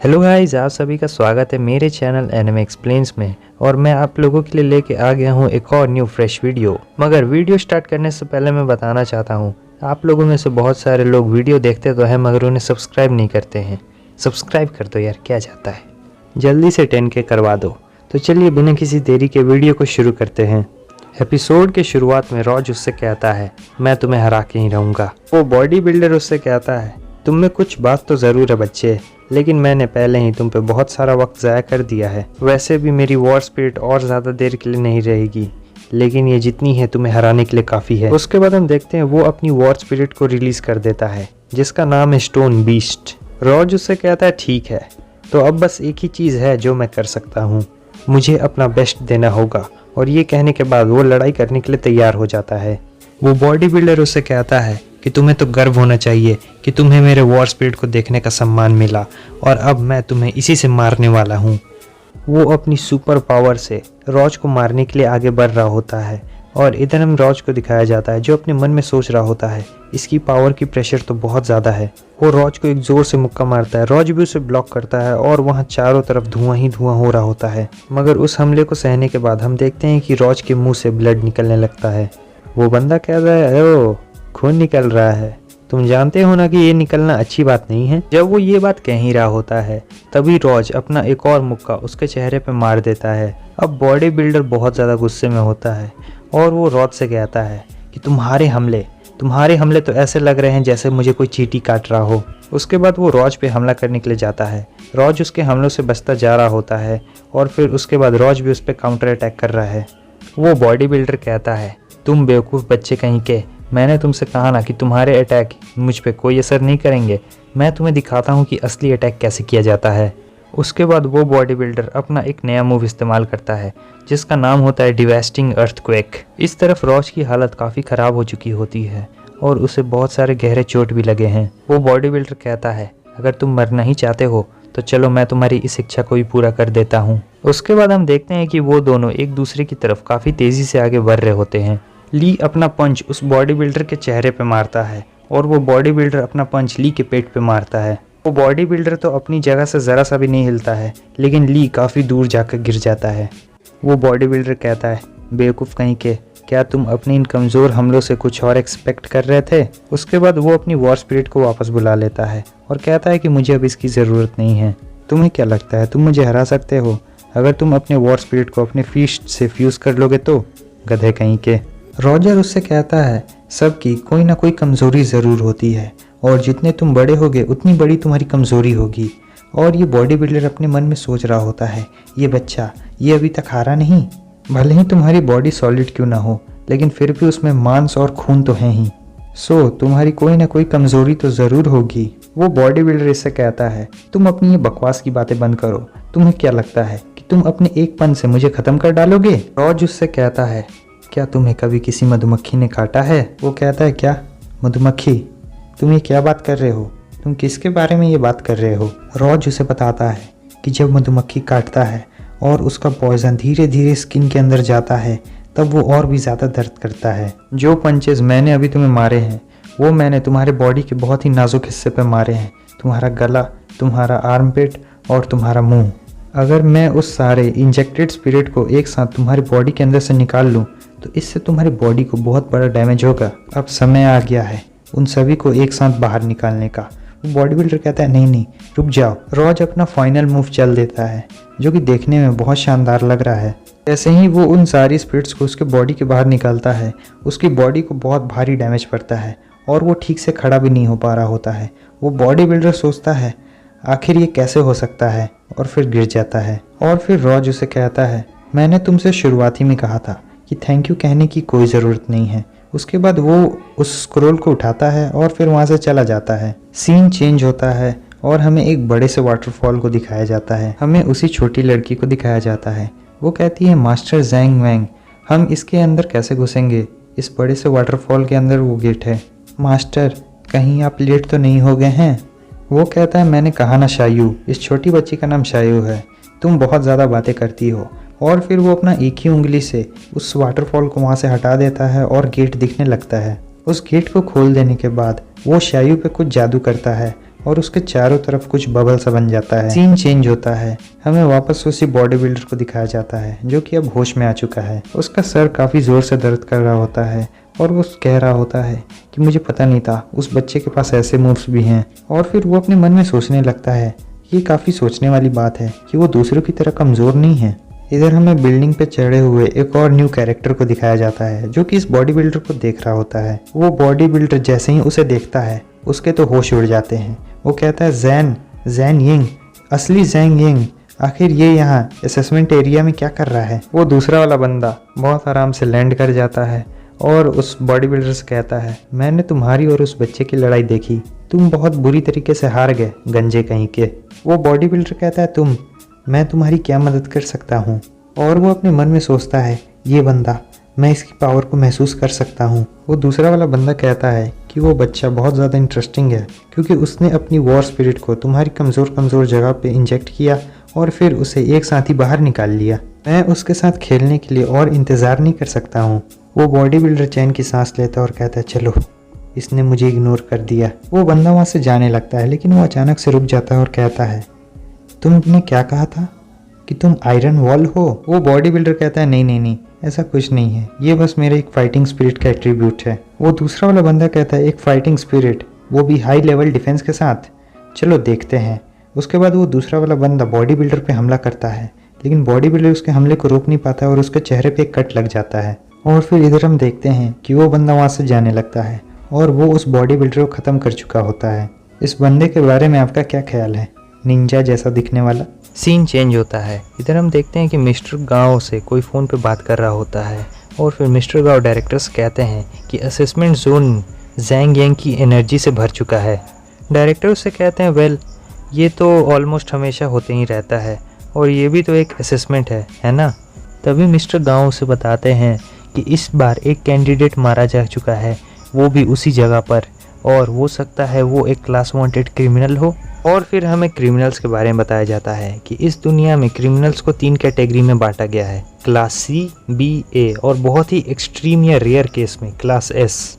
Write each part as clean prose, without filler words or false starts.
Hello guys, आप सभी का स्वागत है मेरे चैनल एनिमे एक्सप्लेन्स में। और मैं आप लोगों के लिए लेके आ गया हूँ एक और न्यू फ्रेश वीडियो। मगर वीडियो स्टार्ट करने से पहले मैं बताना चाहता हूँ, आप लोगों में से बहुत सारे लोग वीडियो देखते तो हैं मगर उन्हें सब्सक्राइब नहीं करते हैं। सब्सक्राइब कर दो यार, क्या जाता है, जल्दी से 10K करवा दो। तो चलिए बिना किसी देरी के वीडियो को शुरू करते हैं। एपिसोड के शुरुआत में रॉज उससे कहता है, मैं तुम्हें हरा के ही रहूँगा। वो बॉडी बिल्डर उससे कहता है, तुम में कुछ बात तो ज़रूर है बच्चे, लेकिन मैंने पहले ही तुम पे बहुत सारा वक्त ज़ाया कर दिया है। वैसे भी मेरी वॉर स्पिरिट और ज़्यादा देर के लिए नहीं रहेगी, लेकिन ये जितनी है तुम्हें हराने के लिए काफ़ी है। उसके बाद हम देखते हैं वो अपनी वॉर स्पिरिट को रिलीज़ कर देता है, जिसका नाम है स्टोन बीस्ट। रॉज उससे कहता है, ठीक है, तो अब बस एक ही चीज़ है जो मैं कर सकता हूँ, मुझे अपना बेस्ट देना होगा। और ये कहने के बाद वो लड़ाई करने के लिए तैयार हो जाता है। वो बॉडी बिल्डर उससे कहता है कि तुम्हें तो गर्व होना चाहिए कि तुम्हें मेरे वॉर स्पिरिट को देखने का सम्मान मिला, और अब मैं तुम्हें इसी से मारने वाला हूँ। वो अपनी सुपर पावर से रॉज को मारने के लिए आगे बढ़ रहा होता है, और इधर हम रॉज को दिखाया जाता है जो अपने मन में सोच रहा होता है, इसकी पावर की प्रेशर तो बहुत ज़्यादा है। वो रॉज को एक ज़ोर से मुक्का मारता है, रॉज भी उसे ब्लॉक करता है और वहाँ चारों तरफ धुआं ही धुआं हो रहा होता है। मगर उस हमले को सहने के बाद हम देखते हैं कि रॉज के मुँह से ब्लड निकलने लगता है। वो बंदा कह रहा है, ओ खून निकल रहा है, तुम जानते हो ना कि ये निकलना अच्छी बात नहीं है। जब वो ये बात कह ही रहा होता है तभी रॉज अपना एक और मुक्का उसके चेहरे पे मार देता है। अब बॉडी बिल्डर बहुत ज़्यादा गुस्से में होता है और वो रॉज से कहता है कि तुम्हारे हमले तो ऐसे लग रहे हैं जैसे मुझे कोई चींटी काट रहा हो। उसके बाद वो रॉज पे हमला करने के लिए जाता है। रॉज उसके हमलों से बचता जा रहा होता है और फिर उसके बाद रॉज भी उस पर काउंटर अटैक कर रहा है। वो बॉडी बिल्डर कहता है, तुम बेवकूफ़ बच्चे कहीं के, मैंने तुमसे कहा ना कि तुम्हारे अटैक मुझ पे कोई असर नहीं करेंगे, मैं तुम्हें दिखाता हूँ कि असली अटैक कैसे किया जाता है। उसके बाद वो बॉडी बिल्डर अपना एक नया मूव इस्तेमाल करता है जिसका नाम होता है डिवास्टिंग अर्थक्वेक। इस तरफ रॉज की हालत काफ़ी ख़राब हो चुकी होती है और उसे बहुत सारे गहरे चोट भी लगे हैं। वो बॉडी बिल्डर कहता है, अगर तुम मरना ही चाहते हो तो चलो मैं तुम्हारी इस इच्छा को भी पूरा कर देता हूँ। उसके बाद हम देखते हैं कि वो दोनों एक दूसरे की तरफ काफ़ी तेज़ी से आगे बढ़ रहे होते हैं। ली अपना पंच उस बॉडी बिल्डर के चेहरे पे मारता है और वो बॉडी बिल्डर अपना पंच ली के पेट पे मारता है। वो बॉडी बिल्डर तो अपनी जगह से ज़रा सा भी नहीं हिलता है, लेकिन ली काफ़ी दूर जाकर गिर जाता है। वो बॉडी बिल्डर कहता है, बेवकूफ़ कहीं के, क्या तुम अपने इन कमज़ोर हमलों से कुछ और एक्सपेक्ट कर रहे थे। उसके बाद वो अपनी वॉर स्पिरिट को वापस बुला लेता है और कहता है कि मुझे अब इसकी ज़रूरत नहीं है। तुम्हें क्या लगता है तुम मुझे हरा सकते हो? अगर तुम अपने वॉर स्पिरिट को अपने फीस्ट से फ्यूज़ कर लोगे तो? गधे कहीं के। रॉजर उससे कहता है, सबकी कोई ना कोई कमज़ोरी ज़रूर होती है और जितने तुम बड़े होगे उतनी बड़ी तुम्हारी कमज़ोरी होगी। और ये बॉडी बिल्डर अपने मन में सोच रहा होता है, ये बच्चा ये अभी तक हारा नहीं, भले ही तुम्हारी बॉडी सॉलिड क्यों ना हो, लेकिन फिर भी उसमें मांस और खून तो है ही, सो तुम्हारी कोई ना कोई कमज़ोरी तो ज़रूर होगी। वो बॉडी बिल्डर इससे कहता है, तुम अपनी ये बकवास की बातें बंद करो, तुम्हें क्या लगता है कि तुम अपने एक पन से मुझे ख़त्म कर डालोगे? रॉज उससे कहता है, क्या तुम्हें कभी किसी मधुमक्खी ने काटा है? वो कहता है, क्या मधुमक्खी? तुम ये क्या बात कर रहे हो? तुम किसके बारे में ये बात कर रहे हो? रॉज उसे बताता है कि जब मधुमक्खी काटता है और उसका पॉइजन धीरे धीरे स्किन के अंदर जाता है तब वो और भी ज़्यादा दर्द करता है। जो पंचेस मैंने अभी तुम्हें मारे हैं वो मैंने तुम्हारे बॉडी के बहुत ही नाजुक हिस्से पे मारे हैं, तुम्हारा गला, तुम्हारा आर्मपिट और तुम्हारा मुंह। अगर मैं उस सारे इंजेक्टेड स्पिरिट को एक साथ तुम्हारी बॉडी के अंदर से निकाल लूँ तो इससे तुम्हारी बॉडी को बहुत बड़ा डैमेज होगा। अब समय आ गया है उन सभी को एक साथ बाहर निकालने का। वो बॉडी बिल्डर कहता है, नहीं रुक जाओ। रॉज अपना फाइनल मूव चल देता है जो कि देखने में बहुत शानदार लग रहा है। जैसे ही वो उन सारी स्पिरिट्स को उसके बॉडी के बाहर निकालता है उसकी बॉडी को बहुत भारी डैमेज पड़ता है और वो ठीक से खड़ा भी नहीं हो पा रहा होता है। वो बॉडी बिल्डर सोचता है आखिर ये कैसे हो सकता है और फिर गिर जाता है। और फिर रॉज उसे कहता है, मैंने तुमसे शुरुआत ही में कहा था कि थैंक यू कहने की कोई ज़रूरत नहीं है। उसके बाद वो उस स्क्रोल को उठाता है और फिर वहाँ से चला जाता है। सीन चेंज होता है और हमें एक बड़े से वाटरफॉल को दिखाया जाता है। हमें उसी छोटी लड़की को दिखाया जाता है। वो कहती है, मास्टर ज़ैंग वैंग, हम इसके अंदर कैसे घुसेंगे? इस बड़े से वाटरफॉल के अंदर वो गेट है। मास्टर, कहीं आप लेट तो नहीं हो गए हैं? वो कहता है, मैंने कहा ना शायू, इस छोटी बच्ची का नाम शायू है, तुम बहुत ज़्यादा बातें करती हो। और फिर वो अपना एक ही उंगली से उस वाटरफॉल को वहाँ से हटा देता है और गेट दिखने लगता है। उस गेट को खोल देने के बाद वो शायू पे कुछ जादू करता है और उसके चारों तरफ कुछ बबल सा बन जाता है। सीन चेंज होता है, हमें वापस उसी बॉडी बिल्डर को दिखाया जाता है जो कि अब होश में आ चुका है। उसका सर काफ़ी ज़ोर से दर्द कर रहा होता है और वो कह रहा होता है कि मुझे पता नहीं था उस बच्चे के पास ऐसे मूव्स भी हैं। और फिर वो अपने मन में सोचने लगता है, ये काफ़ी सोचने वाली बात है कि वो दूसरों की तरह कमज़ोर नहीं है। इधर हमें बिल्डिंग पे चढ़े हुए एक और न्यू कैरेक्टर को दिखाया जाता है जो कि इस बॉडी बिल्डर को देख रहा होता है। वो बॉडी बिल्डर जैसे ही उसे देखता है उसके तो होश उड़ जाते हैं। वो कहता है, जैन यिंग, असली जैन यिंग, आखिर ये यहाँ असेसमेंट एरिया में क्या कर रहा है। वो दूसरा वाला बंदा बहुत आराम से लैंड कर जाता है और उस बॉडी बिल्डर से कहता है, मैंने तुम्हारी और उस बच्चे की लड़ाई देखी, तुम बहुत बुरी तरीके से हार गए गंजे कहीं के। वो बॉडी बिल्डर कहता है, मैं तुम्हारी क्या मदद कर सकता हूँ। और वो अपने मन में सोचता है, ये बंदा, मैं इसकी पावर को महसूस कर सकता हूँ। वो दूसरा वाला बंदा कहता है कि वो बच्चा बहुत ज़्यादा इंटरेस्टिंग है क्योंकि उसने अपनी वॉर स्पिरिट को तुम्हारी कमज़ोर जगह पे इंजेक्ट किया और फिर उसे एक साथ ही बाहर निकाल लिया। मैं उसके साथ खेलने के लिए और इंतज़ार नहीं कर सकता हूँ। वो बॉडी बिल्डर चैन की सांस लेता है और कहता है, चलो, इसने मुझे इग्नोर कर दिया। वो बंदा वहाँ से जाने लगता है लेकिन वो अचानक से रुक जाता है और कहता है, तुमने क्या कहा था कि तुम आयरन वॉल हो। वो बॉडी बिल्डर कहता है, नहीं, ऐसा कुछ नहीं है, ये बस मेरे एक फाइटिंग स्पिरिट का एट्रीब्यूट है। वो दूसरा वाला बंदा कहता है, एक फाइटिंग स्पिरिट, वो भी हाई लेवल डिफेंस के साथ, चलो देखते हैं। उसके बाद वो दूसरा वाला बंदा बॉडी बिल्डर पे हमला करता है लेकिन बॉडी बिल्डर उसके हमले को रोक नहीं पाता और उसके चेहरे पे एक कट लग जाता है। और फिर इधर हम देखते हैं कि वो बंदा वहाँ से जाने लगता है और वो उस बॉडी बिल्डर को ख़त्म कर चुका होता है। इस बंदे के बारे में आपका क्या ख्याल है? निंजा जैसा दिखने वाला। सीन चेंज होता है, इधर हम देखते हैं कि मिस्टर गाओ से कोई फ़ोन पे बात कर रहा होता है और फिर मिस्टर गाओ डायरेक्टर्स कहते हैं कि असेसमेंट जोन जैंग यांग की एनर्जी से भर चुका है। डायरेक्टर उससे कहते हैं, वेल, ये तो ऑलमोस्ट हमेशा होते ही रहता है और ये भी तो एक असेसमेंट है ना। तभी मिस्टर गाओ से बताते हैं कि इस बार एक कैंडिडेट मारा जा चुका है, वो भी उसी जगह पर, और हो सकता है वो एक क्लास वांटेड क्रिमिनल हो। और फिर हमें क्रिमिनल्स के बारे में बताया जाता है कि इस दुनिया में क्रिमिनल्स को 3 कैटेगरी में बांटा गया है, क्लास सी, बी, ए और बहुत ही एक्सट्रीम या रेयर केस में क्लास एस।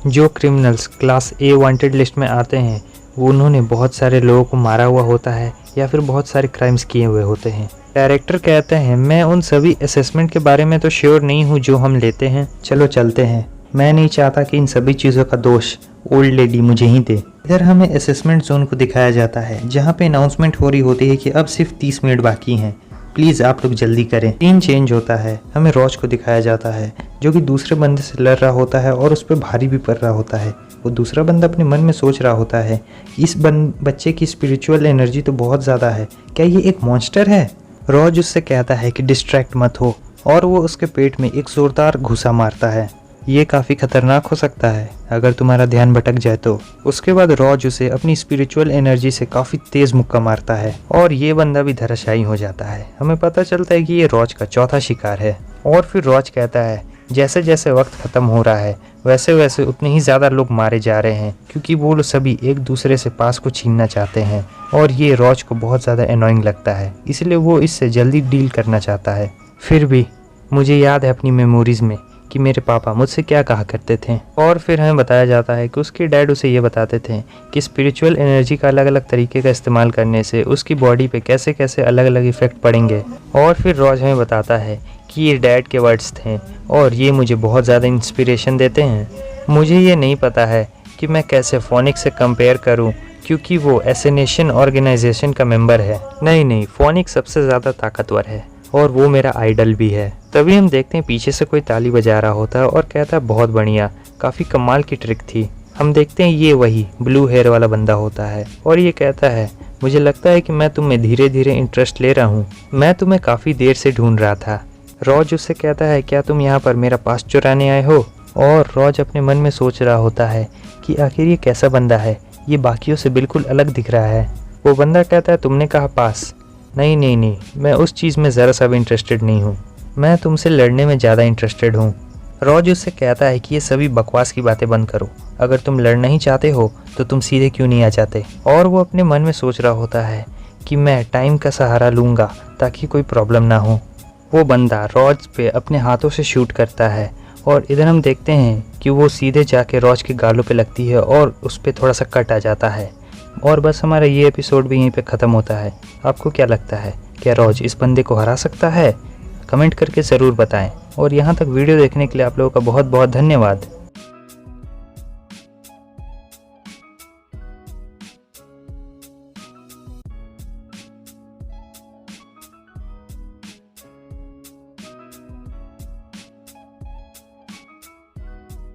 जो क्रिमिनल्स क्लास ए वांटेड लिस्ट में आते हैं वो उन्होंने बहुत सारे लोगों को मारा हुआ होता है या फिर बहुत सारे क्राइम्स किए हुए होते हैं। डायरेक्टर कहते हैं, मैं उन सभी असेसमेंट के बारे में तो श्योर नहीं हूँ जो हम लेते हैं, चलो चलते हैं। मैं नहीं चाहता कि इन सभी चीज़ों का दोष ओल्ड लेडी मुझे ही दे। इधर हमें असेसमेंट जोन को दिखाया जाता है जहाँ पे अनाउंसमेंट हो रही होती है कि अब सिर्फ 30 मिनट बाकी हैं, प्लीज़ आप लोग जल्दी करें। सीन चेंज होता है, हमें रॉज को दिखाया जाता है जो कि दूसरे बंदे से लड़ रहा होता है और उस पर भारी भी पड़ रहा होता है। वो दूसरा बंदा अपने मन में सोच रहा होता है, इस बच्चे की स्पिरिचुअल एनर्जी तो बहुत ज़्यादा है, क्या ये एक मॉन्स्टर है? रॉज उससे कहता है कि डिस्ट्रैक्ट मत हो और वो उसके पेट में एक जोरदार घुसा मारता है। ये काफ़ी खतरनाक हो सकता है अगर तुम्हारा ध्यान भटक जाए तो। उसके बाद रॉज उसे अपनी स्पिरिचुअल एनर्जी से काफ़ी तेज़ मुक्का मारता है और ये बंदा भी धराशायी हो जाता है। हमें पता चलता है कि ये रॉज का चौथा शिकार है। और फिर रॉज कहता है, जैसे जैसे वक्त ख़त्म हो रहा है वैसे वैसे उतने ही ज़्यादा लोग मारे जा रहे हैं क्योंकि वो लोग सभी एक दूसरे से पास को छीनना चाहते हैं और ये रॉज को बहुत ज़्यादा एनोइंग लगता है, इसलिए वो इससे जल्दी डील करना चाहता है। फिर भी मुझे याद है अपनी मेमोरीज़ में कि मेरे पापा मुझसे क्या कहा करते थे। और फिर हमें बताया जाता है कि उसके डैड उसे ये बताते थे कि स्पिरिचुअल एनर्जी का अलग अलग तरीके का इस्तेमाल करने से उसकी बॉडी पे कैसे कैसे अलग अलग इफ़ेक्ट पड़ेंगे। और फिर रॉज हमें बताता है कि ये डैड के वर्ड्स थे और ये मुझे बहुत ज़्यादा इंस्पिरेशन देते हैं। मुझे ये नहीं पता है कि मैं कैसे फोनिक्स से कंपेयर करूँ क्योंकि वो एसेनेशन ऑर्गेनाइजेशन का मेंबर है। नहीं, फोनिक्स सबसे ज़्यादा ताकतवर है और वो मेरा आइडल भी है। तभी हम देखते हैं पीछे से कोई ताली बजा रहा होता है और कहता है, बहुत बढ़िया, काफ़ी कमाल की ट्रिक थी। हम देखते हैं ये वही ब्लू हेयर वाला बंदा होता है और ये कहता है, मुझे लगता है कि मैं तुम्हें धीरे धीरे इंटरेस्ट ले रहा हूँ, मैं तुम्हें काफ़ी देर से ढूंढ रहा था। रॉज उससे कहता है, क्या तुम यहाँ पर मेरा पास चुराने आए हो? और रॉज अपने मन में सोच रहा होता है कि आखिर ये कैसा बंदा है, ये बाकियों से बिल्कुल अलग दिख रहा है। वो बंदा कहता है, तुमने कहा पास? नहीं, मैं उस चीज़ में ज़रा सा भी इंटरेस्टेड नहीं हूँ, मैं तुमसे लड़ने में ज़्यादा इंटरेस्टेड हूँ। रॉज उससे कहता है कि ये सभी बकवास की बातें बंद करो, अगर तुम लड़ना ही चाहते हो तो तुम सीधे क्यों नहीं आ जाते। और वो अपने मन में सोच रहा होता है कि मैं टाइम का सहारा लूँगा ताकि कोई प्रॉब्लम ना हो। वो बंदा रॉज पे अपने हाथों से शूट करता है और इधर हम देखते हैं कि वो सीधे जाके रॉज के गालों पे लगती है और उस पर थोड़ा सा कट आ जाता है। और बस हमारा ये एपिसोड भी यहीं पे ख़त्म होता है। आपको क्या लगता है, क्या रोज इस बंदे को हरा सकता है? कमेंट करके ज़रूर बताएं। और यहाँ तक वीडियो देखने के लिए आप लोगों का बहुत बहुत धन्यवाद।